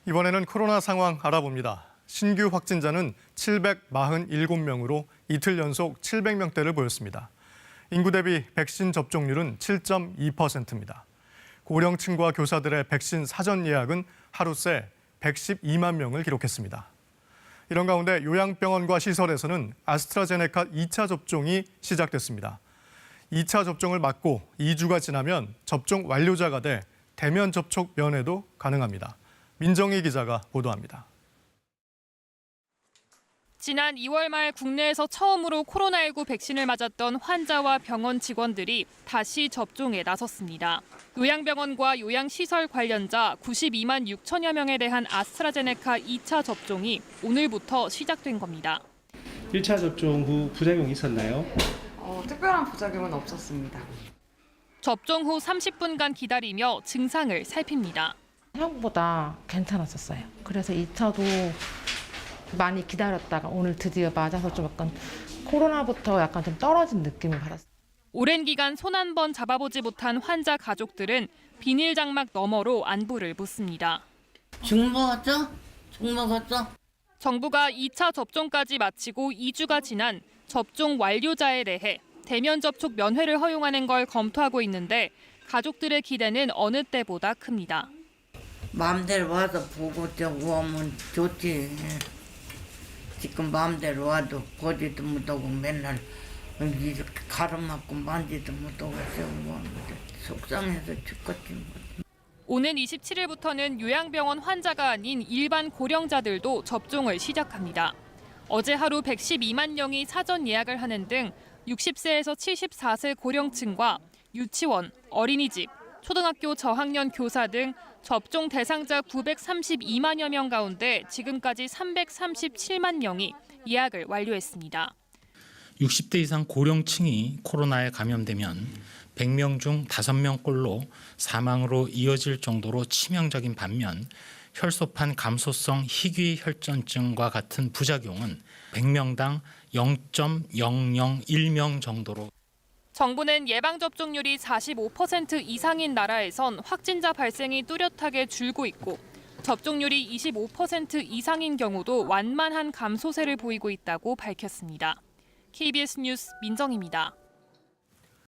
이번에는 코로나 상황 알아봅니다. 신규 확진자는 747명으로 이틀 연속 700명대를 보였습니다. 인구 대비 백신 접종률은 7.2%입니다. 고령층과 교사들의 백신 사전 예약은 하루 새 112만 명을 기록했습니다. 이런 가운데 요양병원과 시설에서는 아스트라제네카 2차 접종이 시작됐습니다. 2차 접종을 맞고 2주가 지나면 접종 완료자가 돼 대면 접촉 면회도 가능합니다. 민정희 기자가 보도합니다. 지난 2월 말 국내에서 처음으로 코로나19 백신을 맞았던 환자와 병원 직원들이 다시 접종에 나섰습니다. 요양병원과 요양시설 관련자 92만 6천여 명에 대한 아스트라제네카 2차 접종이 오늘부터 시작된 겁니다. 1차 접종 후 부작용이 있었나요? 특별한 부작용은 없었습니다. 접종 후 30분간 기다리며 증상을 살핍니다. 생각보다 괜찮았었어요. 그래서 2차도 많이 기다렸다가 오늘 드디어 맞아서 좀 약간 코로나부터 약간 좀 떨어진 느낌을 받았어요. 오랜 기간 손 한 번 잡아보지 못한 환자 가족들은 비닐 장막 너머로 안부를 묻습니다. 죽 먹었어? 죽 먹었어? 정부가 2차 접종까지 마치고 2주가 지난 접종 완료자에 대해 대면 접촉 면회를 허용하는 걸 검토하고 있는데 가족들의 기대는 어느 때보다 큽니다. 마음대로 와서 보고 저거 오면 좋지. 지금 마음대로 와도 보지도 못하고 맨날 이렇게 가로막고 만지도 못하고 저거 속상해서 죽겠지. 오는 27일부터는 요양병원 환자가 아닌 일반 고령자들도 접종을 시작합니다. 어제 하루 112만 명이 사전 예약을 하는 등 60세에서 74세 고령층과 유치원, 어린이집, 초등학교 저학년 교사 등 접종 대상자 932만여 명 가운데 지금까지 337만 명이 예약을 완료했습니다. 60대 이상 고령층이 코로나에 감염되면 100명 중 5명꼴로 사망으로 이어질 정도로 치명적인 반면 혈소판 감소성 희귀혈전증과 같은 부작용은 100명당 0.001명 정도로. 정부는 예방접종률이 45% 이상인 나라에선 확진자 발생이 뚜렷하게 줄고 있고 접종률이 25% 이상인 경우도 완만한 감소세를 보이고 있다고 밝혔습니다. KBS 뉴스 민정희입니다.